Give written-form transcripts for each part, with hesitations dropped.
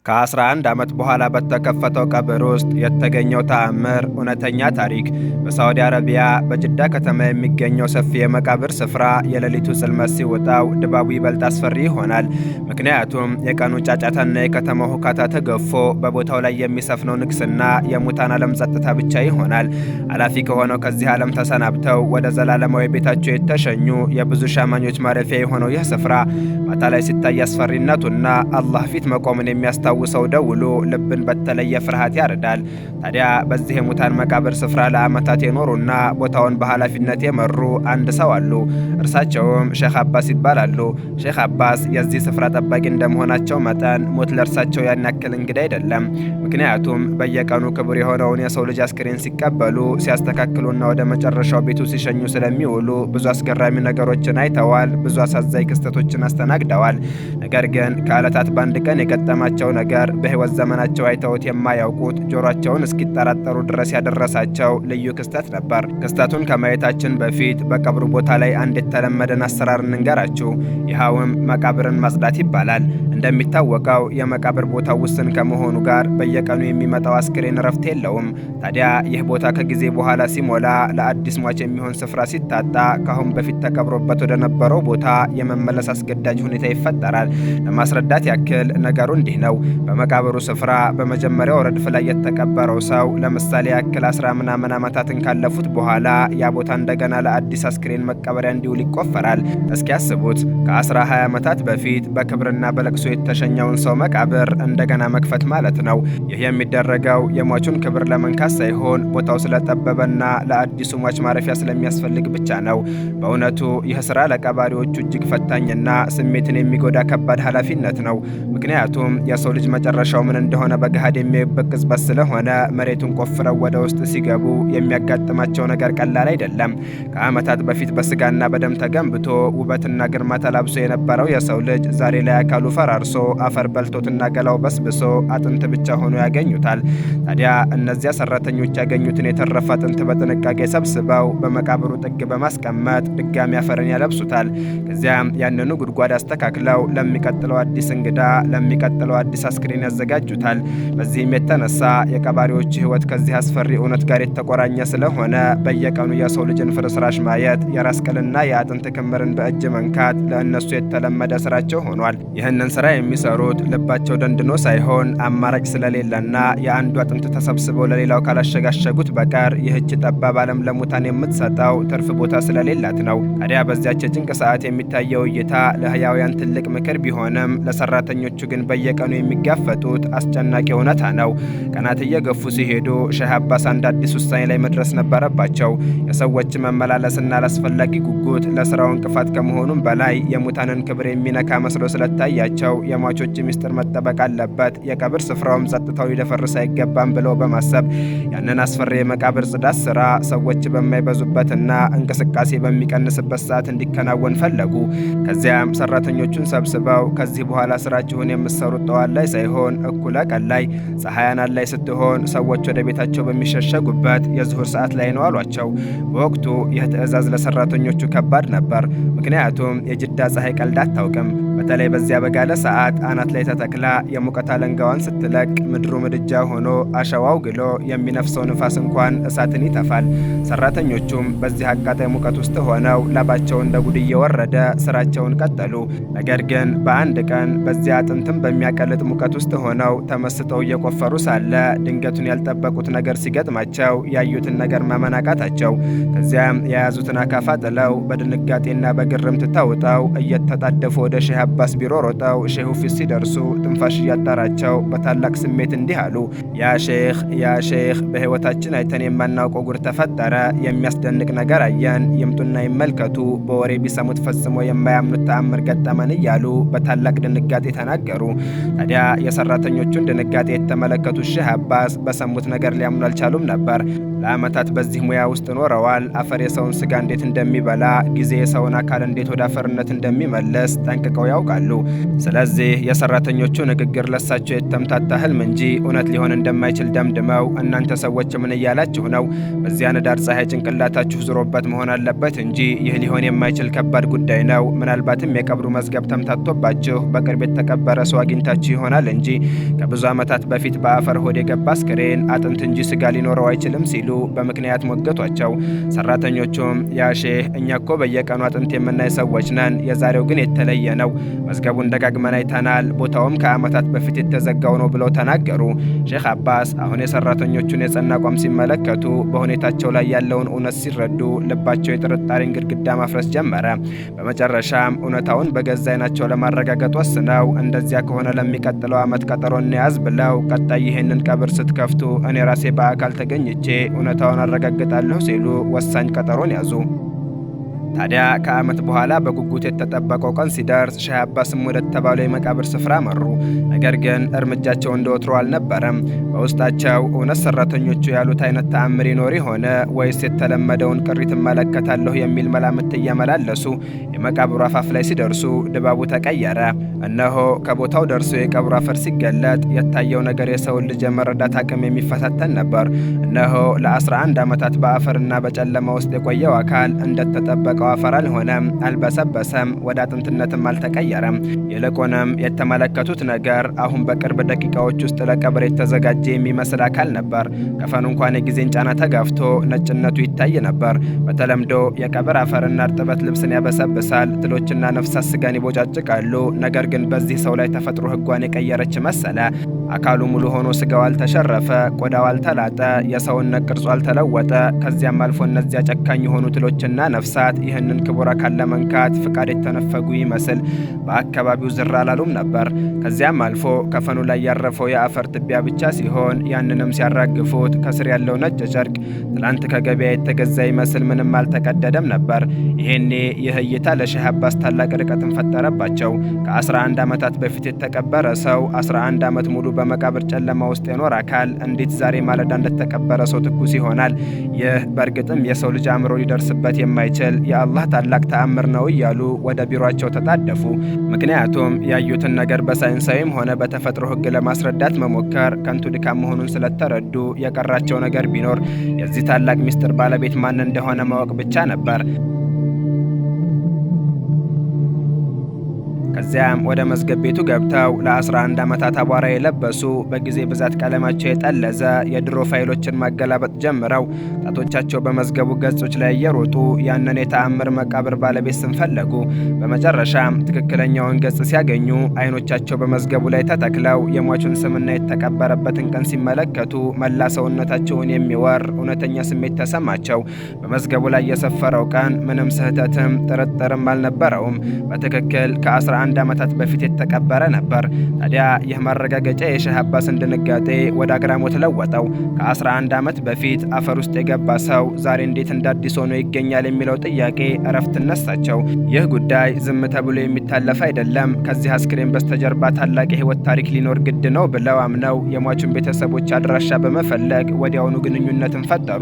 ከ11 ዓመት በኋላ በተከፈተው ቀብር ውስጥ የተገኘው ተአምር እውነተኛ ታሪክ። በሳዑዲ አረቢያ በጅዳ ከተማ የሚገኘው ሰፊ የመቃብር ስፍራ የሌሊቱ ጽልመት ሲወጣው ድባቡ ይበልጥ አስፈሪ ይሆናል። ምክንያቱም የቀኑ ጫጫታና የከተማው ሁካታ ተገፎ በቦታው ላይ የሚሰፍነው ንግስና የሙታን ዓለም ጸጥታ ብቻ ይሆናል። አላፊ ከሆነው ከዚህ ዓለም ተሰናብተው ወደ ዘላለማዊ ቤታቸው የተሸኙ የብዙ ሻማኞች ማረፊያ የሆነው ይህ ስፍራ ማታ ላይ ሲታይ አስፈሪነቱና አላህ ፊት መቆምን የሚያስታውሰው ደውሎ ልብን በተለየ ፍርሃት ያርዳል። ታዲያ በዚህ የሙታን መቃብር ስፍራ ለዓመታት የኖሩና ቦታውን በኃላፊነት የመሩ አንድ ሰው አሉ። እርሳቸውም ሼኽ አባስ ይባላሉ። ሼኽ አባስ የዚህ ስፍራ ጠባቂ እንደመሆናቸው መጠን ሞት ለእርሳቸው ያን ያክል እንግዳ አይደለም። ምክንያቱም በየቀኑ ክቡር የሆነውን የሰው ልጅ አስክሬን ሲቀበሉ፣ ሲያስተካክሉና ወደ መጨረሻው ቤቱ ሲሸኙ ስለሚውሉ ብዙ አስገራሚ ነገሮችን አይተዋል። ብዙ አሳዛኝ ክስተቶችን አስተናግደዋል። ነገር ግን ከዕለታት በአንድ ቀን የገጠማቸው ነገር በሕይወት ዘመናቸው አይተውት የማያውቁት ጆሮአቸውን እስኪጠራጠሩ ድረስ ያደረሳቸው ልዩ ክስተት ነበር። ክስተቱን ከማየታችን በፊት በቀብሩ ቦታ ላይ አንድ የተለመደን አሰራር እንንገራችሁ። ይኸውም መቃብርን ማጽዳት ይባላል። እንደሚታወቀው የመቃብር ቦታው ውስን ከመሆኑ ጋር በየቀኑ የሚመጣው አስክሬን እረፍት የለውም። ታዲያ ይህ ቦታ ከጊዜ በኋላ ሲሞላ ለአዲስ ሟች የሚሆን ስፍራ ሲታጣ ከአሁን በፊት ተቀብሮበት ወደ ነበረው ቦታ የመመለስ አስገዳጅ ሁኔታ ይፈጠራል። ለማስረዳት ያክል ነገሩ እንዲህ ነው። በመቃብሩ ስፍራ በመጀመሪያው ረድፍ ላይ የተቀበረው ሰው ለምሳሌ ያክል 10 ምናምን ዓመታትን ካለፉት በኋላ ያ ቦታ እንደገና ለአዲስ አስክሬን መቀበሪያ እንዲውል ይቆፈራል። እስኪ ያስቡት፣ ከ10-20 ዓመታት በፊት በክብርና በለቅሶ የተሸኘውን ሰው መቃብር እንደገና መክፈት ማለት ነው። ይህ የሚደረገው የሟቹን ክብር ለመንካት ሳይሆን ቦታው ስለጠበበና ለአዲሱ ሟች ማረፊያ ስለሚያስፈልግ ብቻ ነው። በእውነቱ ይህ ስራ ለቀባሪዎቹ እጅግ ፈታኝና ስሜትን የሚጎዳ ከባድ ኃላፊነት ነው። ምክንያቱም የሰው ልጅ መጨረሻው ምን እንደሆነ በገሃድ የሚያዩበት ቅጽበት ስለሆነ መሬቱን ቆፍረው ወደ ውስጥ ሲገቡ የሚያጋጥማቸው ነገር ቀላል አይደለም። ከዓመታት በፊት በስጋና በደም ተገንብቶ ውበትና ግርማ ተላብሶ የነበረው የሰው ልጅ ዛሬ ላይ አካሉ ፈራርሶ አፈር በልቶትና ገላው በስብሶ አጥንት ብቻ ሆኖ ያገኙታል። ታዲያ እነዚያ ሰራተኞች ያገኙትን የተረፈ አጥንት በጥንቃቄ ሰብስበው በመቃብሩ ጥግ በማስቀመጥ ድጋሚ አፈርን ያለብሱታል። ከዚያም ያንኑ ጉድጓድ አስተካክለው ለሚቀጥለው አዲስ እንግዳ፣ ለሚቀጥለው አዲስ አስክሬን ያዘጋጁታል። በዚህም የተነሳ የቀባሪዎች ሕይወት ከዚህ አስፈሪ እውነት ጋር የተቆራኘ ስለሆነ በየቀኑ የሰው ልጅን ፍርስራሽ ማየት፣ የራስ ቅልና የአጥንት ክምርን በእጅ መንካት ለእነሱ የተለመደ ስራቸው ሆኗል። ይህንን ስራ የሚሰሩት ልባቸው ደንድኖ ሳይሆን አማራጭ ስለሌለና የአንዱ አጥንት ተሰብስበው ለሌላው ካላሸጋሸጉት በቀር ይህች ጠባብ ዓለም ለሙታን የምትሰጠው ትርፍ ቦታ ስለሌላት ነው። ታዲያ በዚያች የጭንቅ ሰዓት የሚታየው እይታ ለሕያውያን ትልቅ ምክር ቢሆንም ለሰራተኞቹ ግን በየቀኑ የሚጋፈጡት አስጨናቂ እውነታ ነው። ቀናት እየገፉ ሲሄዱ ሼኽ አባስ አንድ አዲስ ውሳኔ ላይ መድረስ ነበረባቸው። የሰዎች መመላለስና አላስፈላጊ ጉጉት ለስራው እንቅፋት ከመሆኑም በላይ የሙታንን ክብር የሚነካ መስሎ ስለታያቸው የሟቾች ምስጢር መጠበቅ አለበት፣ የቀብር ስፍራውም ጸጥታው ሊደፈርስ አይገባም ብለው በማሰብ ያንን አስፈሪ የመቃብር ጽዳት ስራ ሰዎች በማይበዙበትና እንቅስቃሴ በሚቀንስበት ሰዓት እንዲከናወን ፈለጉ። ከዚያም ሰራተኞቹን ሰብስበው ከዚህ በኋላ ስራችሁን የምትሰሩት ጠዋት ላይ ሳይሆን እኩለ ቀን ላይ ፀሐይ አናት ላይ ስትሆን ሰዎች ወደ ቤታቸው በሚሸሸጉበት የዙሁር ሰዓት ላይ ነው አሏቸው። በወቅቱ ይህ ትዕዛዝ ለሰራተኞቹ ከባድ ነበር። ምክንያቱም የጅዳ ፀሐይ ቀልድ አታውቅም። በተለይ በዚያ በጋለ ሰዓት አናት ላይ ተተክላ የሙቀት አለንጋዋን ስትለቅ ምድሩ ምድጃ ሆኖ አሸዋው ግሎ የሚነፍሰው ንፋስ እንኳን እሳትን ይተፋል። ሰራተኞቹም በዚህ አቃጣይ ሙቀት ውስጥ ሆነው ላባቸው እንደ ጉድ እየወረደ ስራቸውን ቀጠሉ። ነገር ግን በአንድ ቀን በዚያ አጥንትም በሚያቀልጥ ሙቀት ውስጥ ሆነው ተመስጠው እየቆፈሩ ሳለ ድንገቱን ያልጠበቁት ነገር ሲገጥማቸው ያዩትን ነገር ማመን አቃታቸው። ከዚያም የያዙትን አካፋ ጥለው በድንጋጤና በግርምት ተውጠው እየተጣደፉ ወደ ሼኽ አባስ ቢሮ ሮጠው ሼኹ ፊት ሲደርሱ ትንፋሽ እያጠራቸው በታላቅ ስሜት እንዲህ አሉ። ያ ሼኽ በሕይወታችን አይተን የማናውቀው ጉድ ተፈጠረ። የሚያስደንቅ ነገር አየን። ይምጡና ይመልከቱ። በወሬ ቢሰሙት ፈጽሞ የማያምኑት ተአምር ገጠመን እያሉ በታላቅ ድንጋጤ ተናገሩ። ታዲያ የሰራተኞቹን ድንጋጤ የተመለከቱት ሼኽ አባስ በሰሙት ነገር ሊያምኑ አልቻሉም ነበር። ለዓመታት በዚህ ሙያ ውስጥ ኖረዋል። አፈር የሰውን ስጋ እንዴት እንደሚበላ፣ ጊዜ የሰውን አካል እንዴት ወደ አፈርነት እንደሚመለስ ጠንቅቀው ያውቃሉ። ስለዚህ የሰራተኞቹ ንግግር ለሳቸው የተምታታ ህልም እንጂ እውነት ሊሆን እንደማይችል ደምድመው እናንተ ሰዎች ምን እያላችሁ ነው? በዚያ ንዳድ ፀሐይ ጭንቅላታችሁ ዙሮበት መሆን አለበት እንጂ ይህ ሊሆን የማይችል ከባድ ጉዳይ ነው። ምናልባትም የቀብሩ መዝገብ ተምታቶባችሁ በቅርብ የተቀበረ ሰው አግኝታችሁ ይሆናል እንጂ ከብዙ ዓመታት በፊት በአፈር ሆድ የገባ አስክሬን አጥንት እንጂ ስጋ ሊኖረው አይችልም ሲሉ በምክንያት ሞገቷቸው። ሰራተኞቹም ያ ሼህ፣ እኛ እኮ በየቀኑ አጥንት የምናይ ሰዎች ነን፣ የዛሬው ግን የተለየ ነው። መዝገቡን ደጋግመን አይተናል፣ ቦታውም ከዓመታት በፊት የተዘጋው ነው ብለው ተናገሩ። ሼህ አባስ አሁን የሰራተኞቹን የጸና አቋም ሲመለከቱ፣ በሁኔታቸው ላይ ያለውን እውነት ሲረዱ ልባቸው የጥርጣሬን ግድግዳ ማፍረስ ጀመረ። በመጨረሻም እውነታውን በገዛ ዓይናቸው ለማረጋገጥ ወስነው እንደዚያ ከሆነ ለሚቀጥለው ዓመት ቀጠሮ እንያዝ ብለው ቀጣይ ይህንን ቀብር ስትከፍቱ እኔ ራሴ በአካል ተገኝቼ እውነታውን አረጋግጣለሁ ሲሉ ወሳኝ ቀጠሮን ያዙ። ታዲያ ከዓመት በኋላ በጉጉት የተጠበቀው ቀን ሲደርስ ሼህ አባስም ወደ ተባለው የመቃብር ስፍራ መሩ። ነገር ግን እርምጃቸው እንደወትሮ አልነበረም። በውስጣቸው እውነት ሰራተኞቹ ያሉት አይነት ተአምር ይኖር ሆነ ወይስ የተለመደውን ቅሪት እመለከታለሁ የሚል መላምት እየመላለሱ የመቃብሩ አፋፍ ላይ ሲደርሱ ድባቡ ተቀየረ። እነሆ ከቦታው ደርሶ የቀብሩ አፈር ሲገለጥ የታየው ነገር የሰውን ልጅ የመረዳት አቅም የሚፈታተን ነበር። እነሆ ለ11 ዓመታት በአፈርና በጨለማ ውስጥ የቆየው አካል እንደተጠበቀው አፈር አልሆነም፣ አልበሰበሰም፣ ወደ አጥንትነትም አልተቀየረም። ይልቁንም የተመለከቱት ነገር አሁን በቅርብ ደቂቃዎች ውስጥ ለቀብር የተዘጋጀ የሚመስል አካል ነበር። ከፈኑ እንኳን የጊዜን ጫና ተጋፍቶ ነጭነቱ ይታይ ነበር። በተለምዶ የቀብር አፈርና እርጥበት ልብስን ያበሰብሳል፣ ትሎችና ነፍሳት ስጋን ይቦጫጭቃሉ። ነገር ግን በዚህ ሰው ላይ ተፈጥሮ ሕጓን የቀየረች መሰለ። አካሉ ሙሉ ሆኖ ስጋው አልተሸረፈ፣ ቆዳው አልተላጠ፣ የሰውነት ቅርጹ አልተለወጠ። ከዚያም አልፎ እነዚያ ጨካኝ የሆኑ ትሎችና ነፍሳት ይህንን ክቡር አካል ለመንካት ፍቃድ የተነፈጉ ይመስል በአካባቢው ዝር አላሉም ነበር። ከዚያም አልፎ ከፈኑ ላይ ያረፈው የአፈር ትቢያ ብቻ ሲሆን ያንንም ሲያራግፉት ከስር ያለው ነጭ ጨርቅ ትላንት ከገበያ የተገዛ ይመስል ምንም አልተቀደደም ነበር። ይሄኔ ይህ እይታ ለሼህ አባስ ታላቅ ርቀትን ፈጠረባቸው። ከ11 ዓመታት በፊት የተቀበረ ሰው 11 ዓመት ሙሉ በመቃብር ጨለማ ውስጥ የኖር አካል እንዴት ዛሬ ማለዳ እንደተቀበረ ሰው ትኩስ ይሆናል? ይህ በእርግጥም የሰው ልጅ አእምሮ ሊደርስበት የማይችል የአላህ ታላቅ ተአምር ነው እያሉ ወደ ቢሮአቸው ተጣደፉ። ምክንያቱም ያዩትን ነገር በሳይንሳዊም ሆነ በተፈጥሮ ሕግ ለማስረዳት መሞከር ከንቱ ድካም መሆኑን ስለተረዱ የቀራቸው ነገር ቢኖር የዚህ ታላቅ ምስጢር ባለቤት ማን እንደሆነ ማወቅ ብቻ ነበር። ከዚያም ወደ መዝገብ ቤቱ ገብተው ለ11 ዓመታት አቧራ የለበሱ በጊዜ ብዛት ቀለማቸው የጠለዘ የድሮ ፋይሎችን ማገላበጥ ጀምረው ጣቶቻቸው በመዝገቡ ገጾች ላይ እየሮጡ ያንን የተአምር መቃብር ባለቤት ስም ፈለጉ። በመጨረሻም ትክክለኛውን ገጽ ሲያገኙ አይኖቻቸው በመዝገቡ ላይ ተተክለው የሟቹን ስምና የተቀበረበትን ቀን ሲመለከቱ መላ ሰውነታቸውን የሚወር እውነተኛ ስሜት ተሰማቸው። በመዝገቡ ላይ የሰፈረው ቀን ምንም ስህተትም ጥርጥርም አልነበረውም። በትክክል ከ11 ዓመታት በፊት የተቀበረ ነበር። ታዲያ ይህ ማረጋገጫ የሼህ አባስን ድንጋጤ ወደ አግራሞት ለወጠው። ከ11 ዓመት በፊት አፈር ውስጥ የገባ ሰው ዛሬ እንዴት እንዳዲስ ሆኖ ይገኛል የሚለው ጥያቄ እረፍት ነሳቸው። ይህ ጉዳይ ዝም ተብሎ የሚታለፍ አይደለም፣ ከዚህ አስክሬን በስተጀርባ ታላቅ የህይወት ታሪክ ሊኖር ግድ ነው ብለው አምነው የሟቹን ቤተሰቦች አድራሻ በመፈለግ ወዲያውኑ ግንኙነትን ፈጠሩ።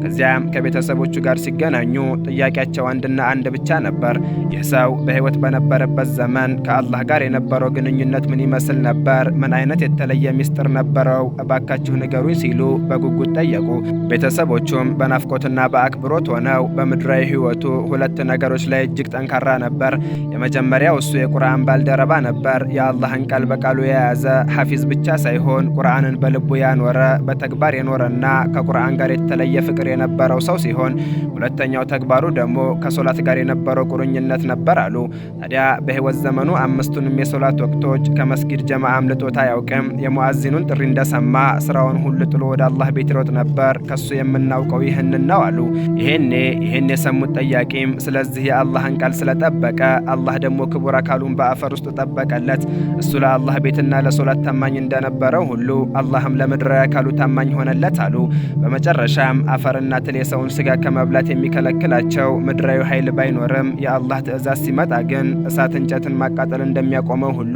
ከዚያም ከቤተሰቦቹ ጋር ሲገናኙ ጥያቄያቸው አንድና አንድ ብቻ ነበር። ይህ ሰው በህይወት በነበረበት ዘመን ከአላህ ጋር የነበረው ግንኙነት ምን ይመስል ነበር? ምን አይነት የተለየ ሚስጥር ነበረው? እባካችሁ ንገሩኝ ሲሉ በጉጉት ጠየቁ። ቤተሰቦቹም በናፍቆትና በአክብሮት ሆነው በምድራዊ ህይወቱ ሁለት ነገሮች ላይ እጅግ ጠንካራ ነበር። የመጀመሪያው እሱ የቁርአን ባልደረባ ነበር። የአላህን ቃል በቃሉ የያዘ ሐፊዝ ብቻ ሳይሆን ቁርአንን በልቡ ያኖረ በተግባር የኖረና ከቁርአን ጋር የተለየ ፍቅር የነበረው ሰው ሲሆን፣ ሁለተኛው ተግባሩ ደግሞ ከሶላት ጋር የነበረው ቁርኝነት ነበር አሉ። ታዲያ በህይወት ዘመኑ አምስቱንም የሶላት ወቅቶች ከመስጊድ ጀማዓ አምልጦት አያውቅም። የሙአዚኑን ጥሪ እንደሰማ ስራውን ሁሉ ጥሎ ወደ አላህ ቤት ይሮጥ ነበር። ከሱ የምናውቀው ይህንን ነው አሉ። ይህን የሰሙት ጠያቂም ስለዚህ የአላህን ቃል ስለጠበቀ አላህ ደግሞ ክቡር አካሉን በአፈር ውስጥ ጠበቀለት። እሱ ለአላህ ቤትና ለሶላት ታማኝ እንደነበረው ሁሉ አላህም ለምድራዊ አካሉ ታማኝ ሆነለት አሉ። በመጨረሻም አፈርና ትል የሰውን ስጋ ከመብላት የሚከለክላቸው ምድራዊ ኃይል ባይኖርም የአላህ ትእዛዝ ሲመጣ ግን እሳት እንጨትን ማቃጠል እንደሚያቆመው ሁሉ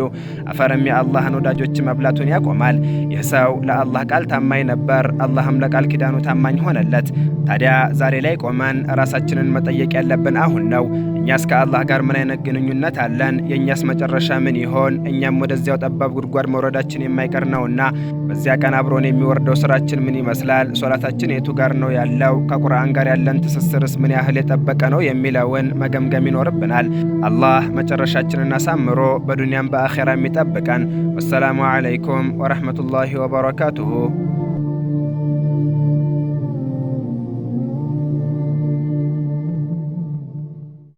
አፈርም የአላህን ወዳጆች መብላቱን ያቆማል። ይህ ሰው ለአላህ ቃል ታማኝ ነበር፣ አላህም ለቃል ኪዳኑ ታማኝ ሆነለት። ታዲያ ዛሬ ላይ ቆመን ራሳችንን መጠየቅ ያለብን አሁን ነው። እኛስ ከአላህ ጋር ምን አይነት ግንኙነት አለን? የእኛስ መጨረሻ ምን ይሆን? እኛም ወደዚያው ጠባብ ጉድጓድ መውረዳችን የማይቀር ነውና በዚያ ቀን አብሮን የሚወርደው ስራችን ምን ይመስላል? ሶላታችን የቱ ጋር ነው ያለው? ከቁርአን ጋር ያለን ትስስርስ ምን ያህል የጠበቀ ነው የሚለውን መገምገም ይኖርብናል። አላህ መጨረሻችንን አሳምሮ በዱንያም በአኼራም ይጠብቀን። ወሰላሙ ዓለይኩም ወረሕመቱላሂ ወበረካቱሁ።